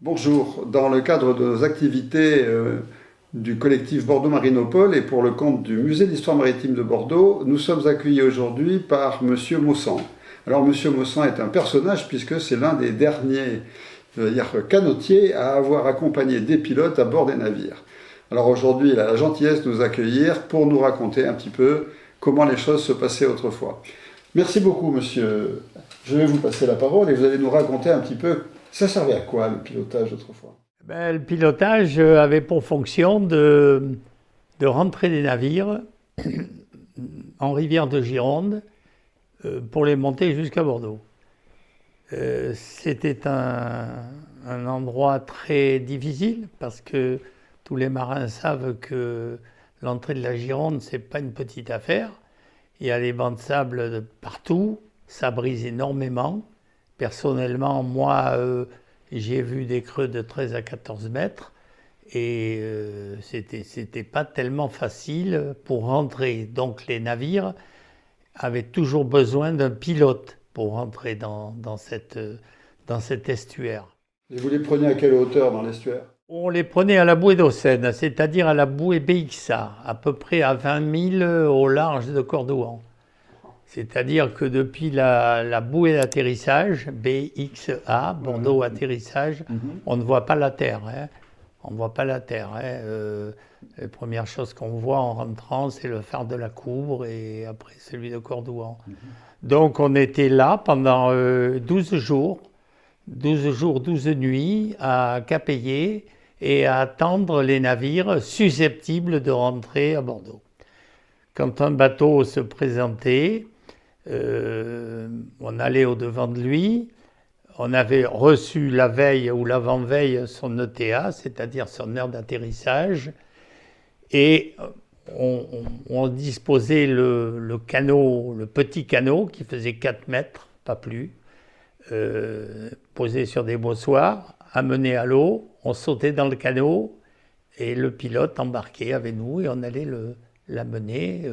Bonjour, dans le cadre de nos activités du collectif Bordeaux Marinopole et pour le compte du Musée d'Histoire Maritime de Bordeaux, nous sommes accueillis aujourd'hui par Monsieur Maussan. Alors Monsieur Maussan est un personnage puisque c'est l'un des derniers canotiers à avoir accompagné des pilotes à bord des navires. Alors aujourd'hui, il a la gentillesse de nous accueillir pour nous raconter un petit peu comment les choses se passaient autrefois. Merci beaucoup Monsieur. Je vais vous passer la parole et vous allez nous raconter un petit peu. Ça servait à quoi le pilotage autrefois? Le pilotage avait pour fonction de rentrer des navires en rivière de Gironde pour les monter jusqu'à Bordeaux. C'était un endroit très difficile parce que tous les marins savent que l'entrée de la Gironde, c'est pas une petite affaire. Il y a des bancs de sable de partout, ça brise énormément. Personnellement, moi, j'ai vu des creux de 13 à 14 mètres et c'était pas tellement facile pour rentrer. Donc les navires avaient toujours besoin d'un pilote pour rentrer dans cet estuaire. Et vous les preniez à quelle hauteur dans l'estuaire? On les prenait à la bouée d'Auxène, c'est-à-dire à la bouée BXA, à peu près à 20 000 au large de Cordouan. C'est-à-dire que depuis la bouée d'atterrissage, BXA, Bordeaux atterrissage, on ne voit pas la terre. On ne voit pas la terre. Les premières choses qu'on voit en rentrant, c'est le phare de la Coubre et après celui de Cordouan. Donc on était là pendant 12 jours, 12 nuits à Capéier et à attendre les navires susceptibles de rentrer à Bordeaux. Quand un bateau se présentait, on allait au-devant de lui, on avait reçu la veille ou l'avant-veille son ETA, c'est-à-dire son heure d'atterrissage, et on disposait le canot, le petit canot qui faisait 4 mètres, pas plus, posé sur des bossoirs, amené à l'eau, on sautait dans le canot et le pilote embarquait avec nous et on allait l'amener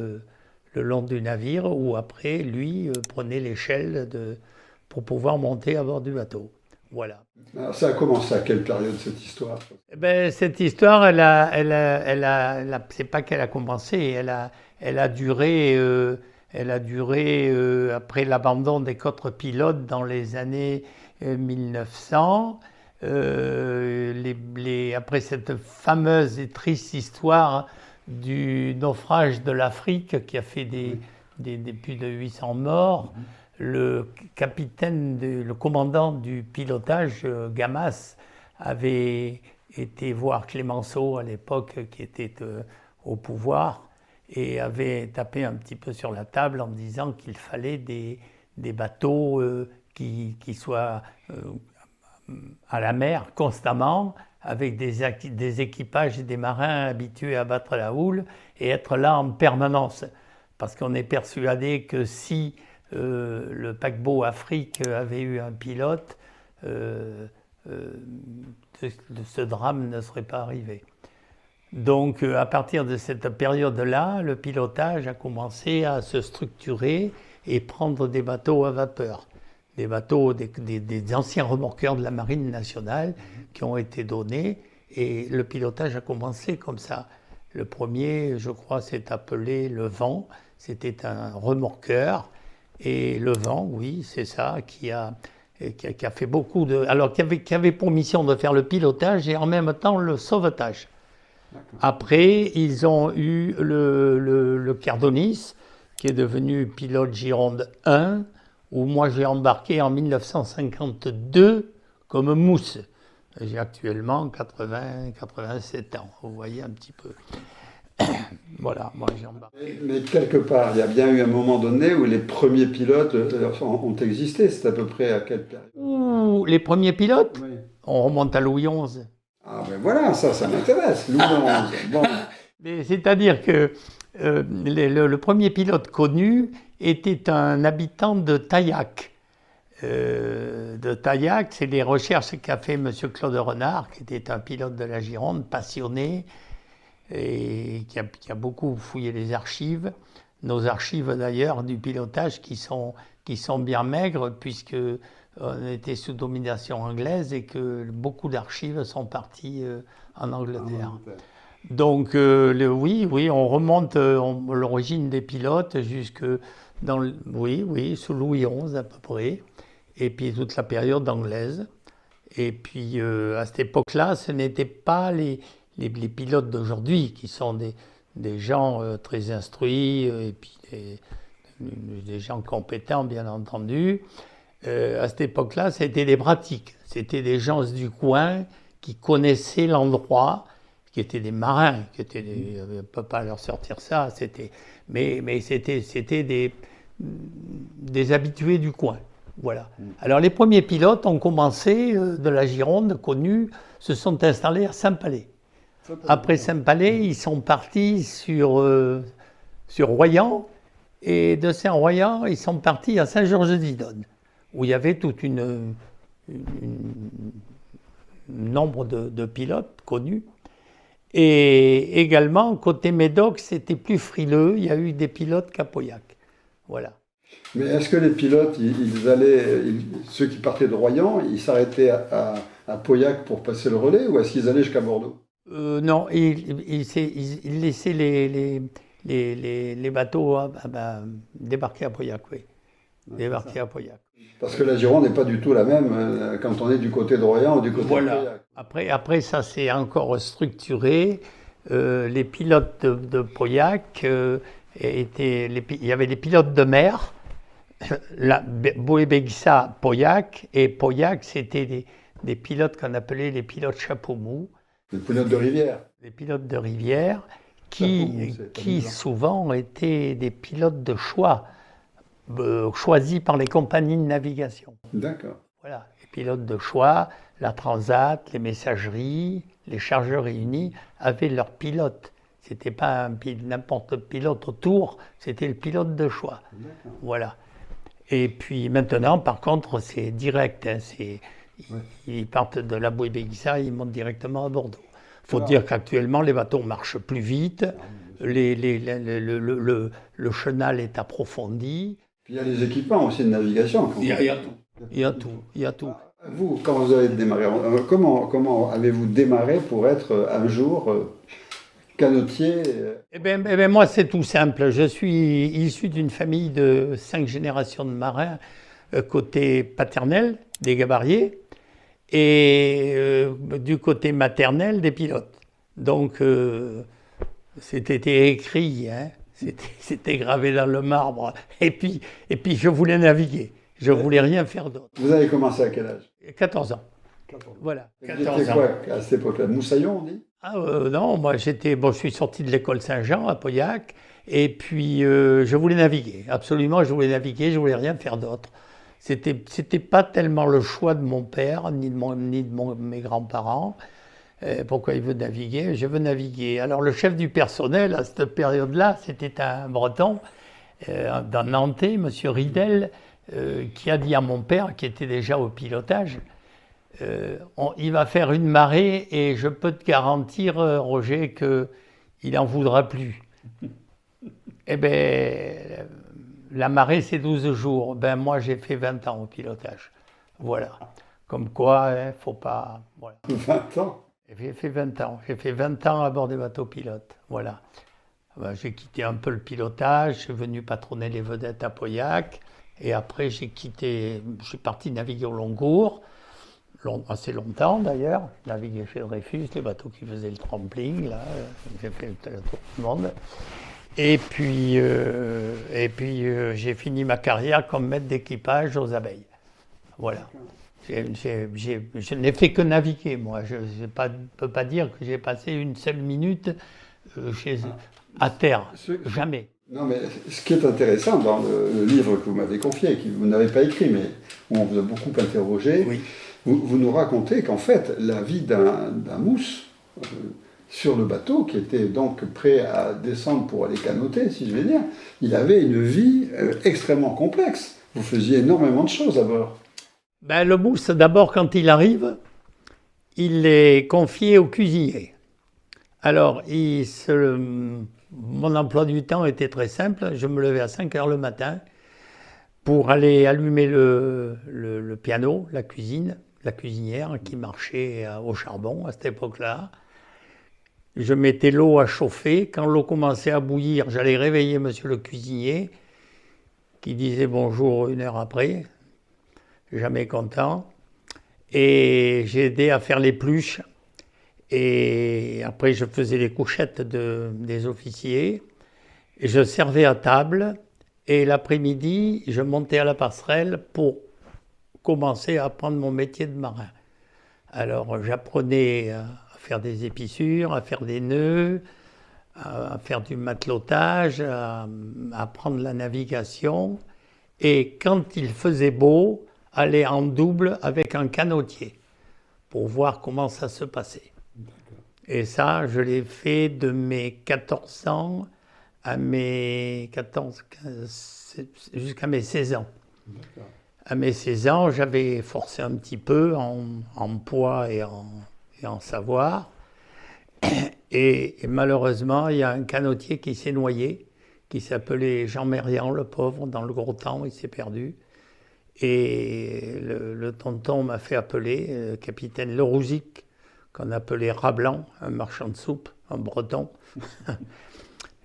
le long du navire où après, lui, prenait l'échelle pour pouvoir monter à bord du bateau. Voilà. Alors, ça a commencé à quelle période cette histoire? Cette histoire, c'est pas qu'elle a commencé, elle a duré après l'abandon des 4 pilotes dans les années 1900. Après cette fameuse et triste histoire du naufrage de l'Afrique qui a fait plus de 800 morts, le commandant du pilotage, Gamas, avait été voir Clémenceau à l'époque qui était au pouvoir et avait tapé un petit peu sur la table en disant qu'il fallait des bateaux qui soient à la mer constamment, avec des équipages et des marins habitués à battre la houle et être là en permanence. Parce qu'on est persuadé que si le paquebot Afrique avait eu un pilote, ce drame ne serait pas arrivé. Donc à partir de cette période-là, le pilotage a commencé à se structurer et prendre des bateaux à vapeur. Des bateaux, des anciens remorqueurs de la Marine nationale qui ont été donnés et le pilotage a commencé comme ça. Le premier, je crois, s'est appelé Le Vent, c'était un remorqueur et Le Vent, oui, c'est ça, qui a fait beaucoup de... Alors, qui avait pour mission de faire le pilotage et en même temps le sauvetage. Après, ils ont eu le Cardonis, qui est devenu pilote Gironde 1, où moi j'ai embarqué en 1952 comme mousse. J'ai actuellement 87 ans, vous voyez un petit peu. Voilà, moi j'ai embarqué. Mais quelque part, il y a bien eu un moment donné où les premiers pilotes ont existé. C'est à peu près à quelle période? Les premiers pilotes? Oui. On remonte à Louis XI. Ah ben voilà, ça m'intéresse, Louis XI. Bon. C'est-à-dire que le premier pilote connu était un habitant de Taillac. C'est les recherches qu'a fait M. Claude Renard, qui était un pilote de la Gironde, passionné, et qui a beaucoup fouillé les archives. Nos archives d'ailleurs du pilotage qui sont bien maigres, puisque on était sous domination anglaise et que beaucoup d'archives sont parties en Angleterre. Donc oui, on remonte l'origine des pilotes jusque oui, sous Louis XI à peu près, et puis toute la période anglaise. Et puis à cette époque-là, ce n'étaient pas les pilotes d'aujourd'hui qui sont des gens très instruits et puis des gens compétents, bien entendu. À cette époque-là, c'était des pratiques. C'était des gens du coin qui connaissaient l'endroit, qui étaient des marins, on ne peut pas leur sortir ça, mais c'était des habitués du coin. Voilà. Alors les premiers pilotes ont commencé de la Gironde, connus, se sont installés à Saint-Palais. Après Saint-Palais, ils sont partis sur Royan, et de Saint-Royan, ils sont partis à Saint-Georges-d'Idonne, où il y avait tout un nombre de pilotes connus. Et également, côté Médoc, c'était plus frileux, il y a eu des pilotes qu'à Pauillac. Voilà. Mais est-ce que les pilotes, ceux qui partaient de Royan, ils s'arrêtaient à Pauillac pour passer le relais, ou est-ce qu'ils allaient jusqu'à Bordeaux? Non, ils laissaient les bateaux débarquer à Pauillac, oui. Débarquer à Pauillac. Parce que la Gironde n'est pas du tout la même quand on est du côté de Royan ou du côté de Pauillac. Après, ça s'est encore structuré. Les pilotes de Pauillac il y avait les pilotes de mer, Boébéguissa, Pauillac, et Pauillac, c'était des pilotes qu'on appelait les pilotes chapeau mou. Les pilotes de rivière. Les pilotes de rivière qui souvent étaient des pilotes de choix, choisis par les compagnies de navigation. D'accord. Voilà, les pilotes de choix, la Transat, les messageries, les chargeurs réunis avaient leurs pilotes. C'était pas n'importe quel pilote autour, c'était le pilote de choix. D'accord. Voilà. Et puis maintenant, par contre, c'est direct. Ils partent de la Boébéguissa, ils montent directement à Bordeaux. Il faut dire qu'actuellement, les bateaux marchent plus vite, le chenal est approfondi. Puis il y a les équipements aussi de navigation. Il y a tout. Vous, quand vous avez démarré, comment avez-vous démarré pour être un jour canotier? Eh bien, moi, c'est tout simple. Je suis issu d'une famille de 5 générations de marins, côté paternel, des gabariers, et du côté maternel, des pilotes. Donc, c'était écrit, hein, c'était gravé dans le marbre. Et puis, je voulais naviguer. Je ne voulais rien faire d'autre. Vous avez commencé à quel âge? 14 ans. Voilà. Vous étiez quoi à cette époque-là? Moussaillon, on dit? Non, moi je suis sorti de l'école Saint-Jean à Pauillac, et puis je voulais naviguer. Absolument, je voulais naviguer, je voulais rien faire d'autre. C'était pas tellement le choix de mon père, ni de mes grands-parents. Pourquoi il veut naviguer? Je veux naviguer. Alors le chef du personnel à cette période-là, c'était un Breton, d'un Nantais, M. Ridel, qui a dit à mon père, qui était déjà au pilotage, il va faire une marée et je peux te garantir, Roger, qu'il n'en voudra plus. Eh bien, la marée, c'est 12 jours. Ben, moi, j'ai fait 20 ans au pilotage. Voilà. Comme quoi, faut pas... Voilà. 20 ans? J'ai fait 20 ans. J'ai fait 20 ans à bord des bateaux pilotes. Voilà. Ben, j'ai quitté un peu le pilotage. Je suis venu patronner les vedettes à Pauillac. Et après, je suis parti naviguer au long cours. Assez longtemps d'ailleurs, naviguer chez Dreyfus, les bateaux qui faisaient le trampling, là, j'ai fait le tour du monde. Et puis j'ai fini ma carrière comme maître d'équipage aux abeilles. Voilà. Je n'ai fait que naviguer, moi. Je ne peux pas dire que j'ai passé une seule minute à terre. Jamais. Non, mais ce qui est intéressant dans le livre que vous m'avez confié, que vous n'avez pas écrit, mais où on vous a beaucoup interrogé, oui. Vous nous racontez qu'en fait, la vie d'un mousse sur le bateau, qui était donc prêt à descendre pour aller canoter, si je vais dire, il avait une vie extrêmement complexe. Vous faisiez énormément de choses à bord. Ben, le mousse, d'abord, quand il arrive, il est confié au cuisinier. Alors, mon emploi du temps était très simple. Je me levais à 5 heures le matin. pour aller allumer le piano, la cuisinière qui marchait au charbon à cette époque-là. Je mettais l'eau à chauffer. Quand l'eau commençait à bouillir, j'allais réveiller monsieur le cuisinier qui disait bonjour 1 heure après, jamais content. Et j'ai aidé à faire l'épluche. Et après, je faisais les couchettes des officiers. Et je servais à table. Et l'après-midi, je montais à la passerelle pour commencer à apprendre mon métier de marin. Alors, j'apprenais à faire des épissures, à faire des nœuds, à faire du matelotage, à apprendre la navigation. Et quand il faisait beau, aller en double avec un canotier pour voir comment ça se passait. Et ça, je l'ai fait de mes 14 ans à mes 15, jusqu'à mes 16 ans. D'accord. À mes 16 ans, j'avais forcé un petit peu en poids et en savoir. Et malheureusement, il y a un canotier qui s'est noyé, qui s'appelait Jean Mérian, le pauvre, dans le gros temps, il s'est perdu. Et le tonton m'a fait appeler, le capitaine Le Rouzic, qu'on appelait Rablan, un marchand de soupe, un breton.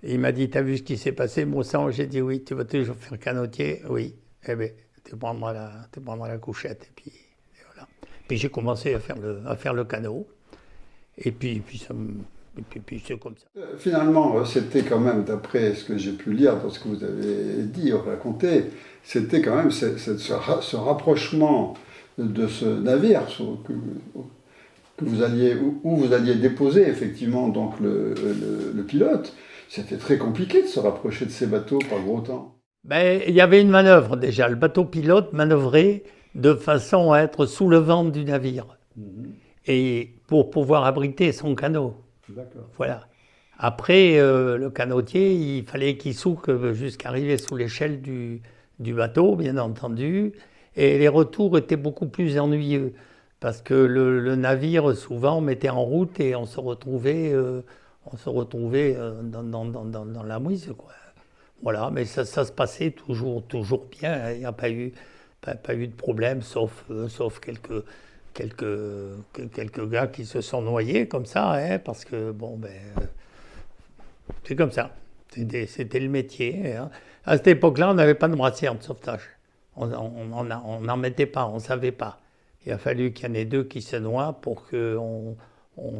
Et il m'a dit, t'as vu ce qui s'est passé, Moussan? J'ai dit oui. Tu vas toujours faire canotier? Oui. Eh bien, tu prendras la couchette. Et voilà. Puis j'ai commencé à faire le canot. Et puis c'est comme ça. Finalement, c'était quand même, d'après ce que j'ai pu lire, dans ce que vous avez dit ou raconté, c'était quand même ce rapprochement de ce navire que vous alliez, où vous alliez déposer effectivement donc le pilote. C'était très compliqué de se rapprocher de ces bateaux par gros temps. Ben, il y avait une manœuvre déjà. Le bateau pilote manœuvrait de façon à être sous le ventre du navire. Et pour pouvoir abriter son canot. D'accord. Voilà. Après, le canotier, il fallait qu'il souque jusqu'à arriver sous l'échelle du bateau, bien entendu. Et les retours étaient beaucoup plus ennuyeux. Parce que le navire, souvent, mettait en route et on se retrouvait dans la mouise, quoi. Voilà, mais ça se passait toujours bien. Il n'y a pas eu de problème, sauf quelques gars qui se sont noyés comme ça, hein, parce que, c'est comme ça. C'était le métier. Hein. À cette époque-là, on n'avait pas de brassière de sauvetage. On n'en mettait pas, on ne savait pas. Il a fallu qu'il y en ait 2 qui se noient pour qu'on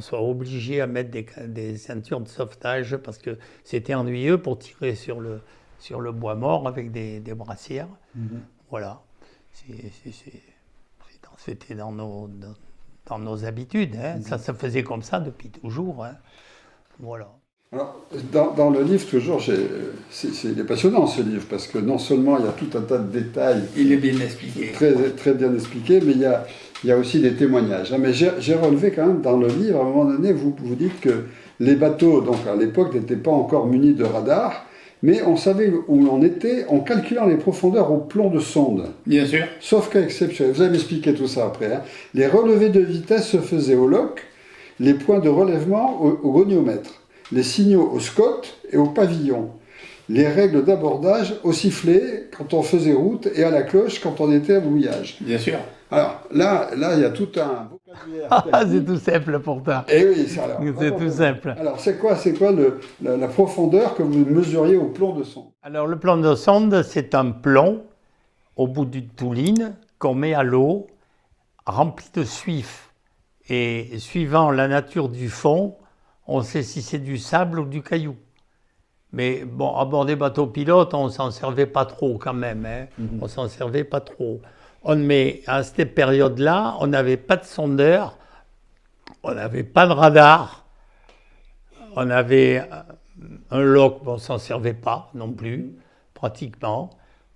soit obligé à mettre des ceintures de sauvetage parce que c'était ennuyeux pour tirer sur le bois mort avec des brassières. Voilà. C'était dans nos habitudes. Hein. Ça se faisait comme ça depuis toujours. Hein. Voilà. Alors, dans le livre, toujours, il est passionnant ce livre, parce que non seulement il y a tout un tas de détails. Il est bien expliqué. Très, très bien expliqué, mais il y a aussi des témoignages. Mais j'ai relevé quand même dans le livre, à un moment donné, vous dites que les bateaux, donc à l'époque, n'étaient pas encore munis de radar, mais on savait où on était en calculant les profondeurs au plomb de sonde. Bien sûr. Sauf cas exceptionnel. Vous allez m'expliquer tout ça après. Hein. Les relevés de vitesse se faisaient au loch, les points de relèvement au goniomètre, les signaux au scot et au pavillon, les règles d'abordage au sifflet quand on faisait route et à la cloche quand on était à mouillage. Bien sûr. Alors là, il y a tout un vocabulaire. C'est tout simple pourtant. Eh oui, c'est tout simple. Alors c'est quoi la profondeur que vous mesuriez au plomb de sonde? Alors le plomb de sonde, c'est un plomb au bout d'une touline qu'on met à l'eau, rempli de suif. Et suivant la nature du fond, on sait si c'est du sable ou du caillou. Mais bon, à bord des bateaux pilotes, on ne s'en servait pas trop quand même. Hein. On ne s'en servait pas trop. Mais à cette période-là, on n'avait pas de sondeur, on n'avait pas de radar, on avait un loch, on ne s'en servait pas non plus, pratiquement.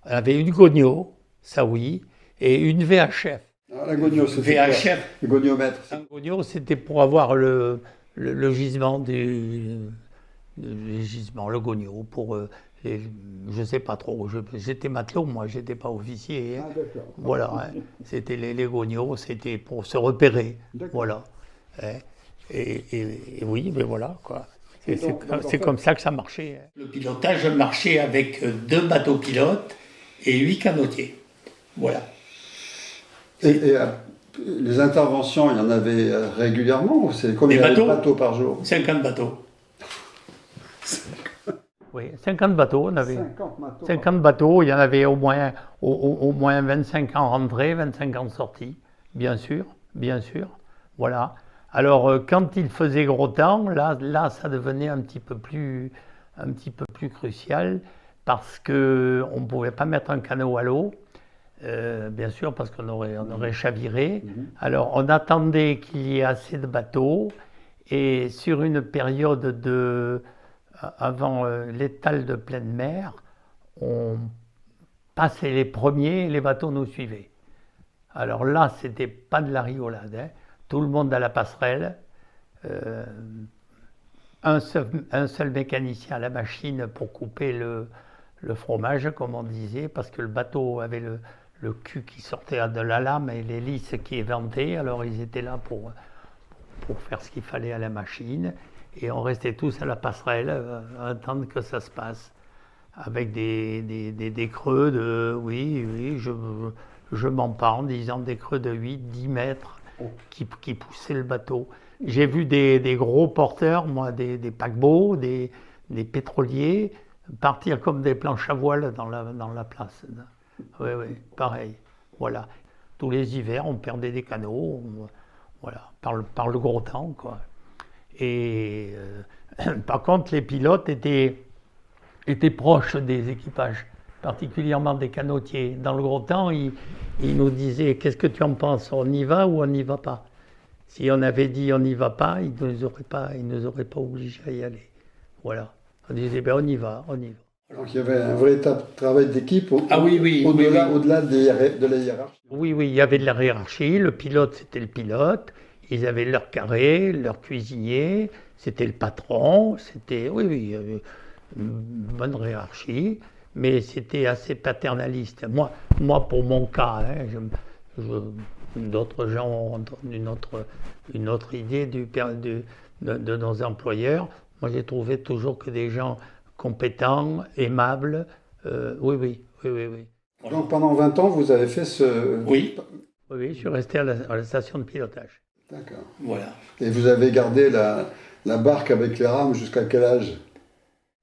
On avait une gonio, ça oui, et une VHF. Ah, la gonio, c'était VHF. Le goniomètre. Un gonio, c'était pour avoir le gisement le gonio, pour... je ne sais pas trop, j'étais matelot, moi, je n'étais pas officier. Hein. Ah, d'accord. Voilà, hein. C'était les gonios, c'était pour se repérer. Voilà. Hein. Et oui, mais voilà, quoi. C'est comme ça que ça marchait. Hein. Le pilotage marchait avec 2 bateaux pilotes et 8 canotiers. Voilà. Et les interventions, il y en avait régulièrement? C'est combien de bateaux par jour? 50 bateaux. Oui, 50 bateaux, on avait 50 bateaux, il y en avait au moins 25 en rentrée, 25 en sortie, bien sûr, voilà. Alors quand il faisait gros temps, là ça devenait un petit peu plus crucial, parce qu'on ne pouvait pas mettre un canot à l'eau, bien sûr, parce qu'on aurait chaviré. Alors on attendait qu'il y ait assez de bateaux, et sur une période avant l'étale de pleine mer, on passait les premiers et les bateaux nous suivaient. Alors là, c'était pas de la rigolade, hein. Tout le monde à la passerelle, un seul mécanicien à la machine pour couper le fromage, comme on disait, parce que le bateau avait le cul qui sortait de la lame et l'hélice qui éventait, alors ils étaient là pour faire ce qu'il fallait à la machine. Et on restait tous à la passerelle à attendre que ça se passe, avec des creux de, oui, je m'en parle, en disant des creux de 8-10 mètres qui poussaient le bateau. J'ai vu des gros porteurs, moi, des paquebots, des pétroliers, partir comme des planches à voile dans la place. Oui, pareil, voilà. Tous les hivers, on perdait des canots, voilà, par le gros temps, quoi. Et par contre, les pilotes étaient proches des équipages, particulièrement des canotiers. Dans le gros temps, ils nous disaient « Qu'est-ce que tu en penses? On y va ou on n'y va pas ?» Si on avait dit « On n'y va pas », ils ne nous auraient pas obligés à y aller. Voilà. On disait ben, « On y va, on y va ». Donc il y avait un véritable travail d'équipe au-delà de la hiérarchie. Oui, il y avait de la hiérarchie. Le pilote, c'était le pilote. Ils avaient leur carré, leur cuisinier, c'était le patron, c'était, il y avait une bonne hiérarchie, mais c'était assez paternaliste. Moi pour mon cas, hein, d'autres gens ont une autre idée de nos employeurs. Moi j'ai trouvé toujours que des gens compétents, aimables, oui. Donc pendant 20 ans, vous avez fait ce... Oui, je suis resté à la station de pilotage. D'accord. Voilà. Et vous avez gardé la barque avec les rames jusqu'à quel âge?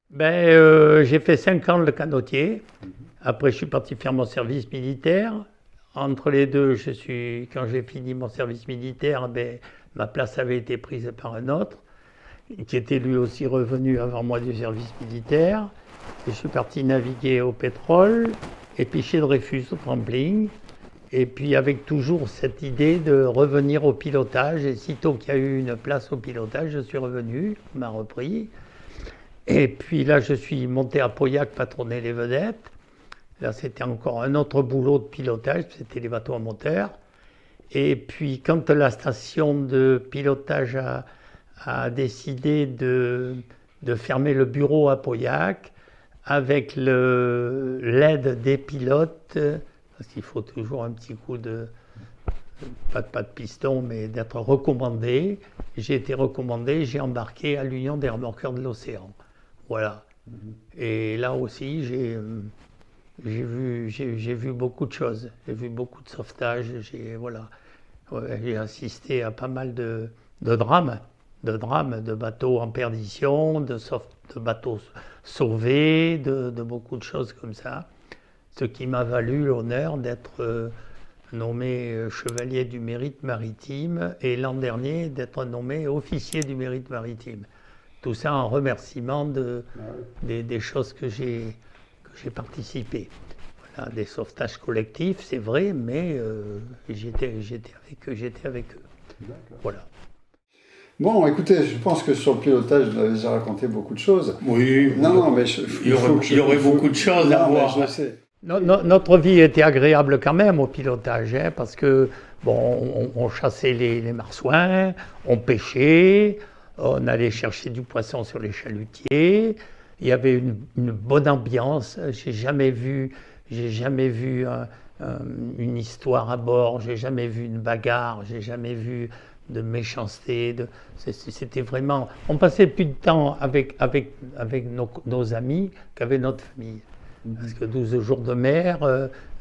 J'ai fait 5 ans de canotier. Après, je suis parti faire mon service militaire. Entre les deux, quand j'ai fini mon service militaire, ma place avait été prise par un autre, qui était lui aussi revenu avant moi du service militaire. Et je suis parti naviguer au pétrole, et puis chez Dreyfus au Trampling. Et puis avec toujours cette idée de revenir au pilotage, et sitôt qu'il y a eu une place au pilotage, je suis revenu, on m'a repris. Et puis là, je suis monté à Pauillac patronner les vedettes. Là, c'était encore un autre boulot de pilotage, c'était les bateaux à moteur. Et puis quand la station de pilotage a décidé de fermer le bureau à Pauillac, avec l'aide des pilotes, parce qu'il faut toujours un petit coup pas de piston, mais d'être recommandé. J'ai été recommandé, j'ai embarqué à l'Union des remorqueurs de l'océan. Voilà. Et là aussi, j'ai vu beaucoup de choses. J'ai vu beaucoup de sauvetage. J'ai assisté à pas mal de drames, de bateaux en perdition, de bateaux sauvés, de beaucoup de choses comme ça. Ce qui m'a valu l'honneur d'être nommé chevalier du mérite maritime et l'an dernier d'être nommé officier du mérite maritime. Tout ça en remerciement des choses que j'ai participé. Voilà, des sauvetages collectifs, c'est vrai, mais j'étais avec eux. Voilà. Bon, écoutez, je pense que sur le pilotage, vous avez déjà raconté beaucoup de choses. Oui. Non, mais il y aurait beaucoup de choses à voir. Je sais. Notre vie était agréable quand même au pilotage, hein, parce que on chassait les marsouins, on pêchait, on allait chercher du poisson sur les chalutiers. Il y avait une bonne ambiance. J'ai jamais vu une histoire à bord. J'ai jamais vu une bagarre. J'ai jamais vu de méchanceté. C'était vraiment. On passait plus de temps avec nos amis qu'avec notre famille. Parce que 12 jours de mer,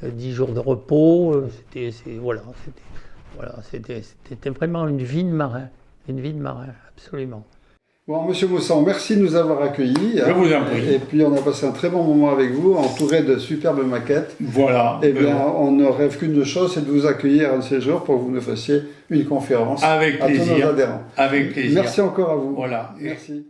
10 jours de repos, c'était vraiment une vie de marin. Une vie de marin, absolument. Bon, Monsieur Maussan, merci de nous avoir accueillis. Je vous en prie. Et puis on a passé un très bon moment avec vous, entouré de superbes maquettes. Voilà. Eh bien, on ne rêve qu'une chose, c'est de vous accueillir un de ces jours pour que vous nous fassiez une conférence Avec à tous nos plaisir. adhérents. Avec plaisir. Merci encore à vous. Voilà. Merci.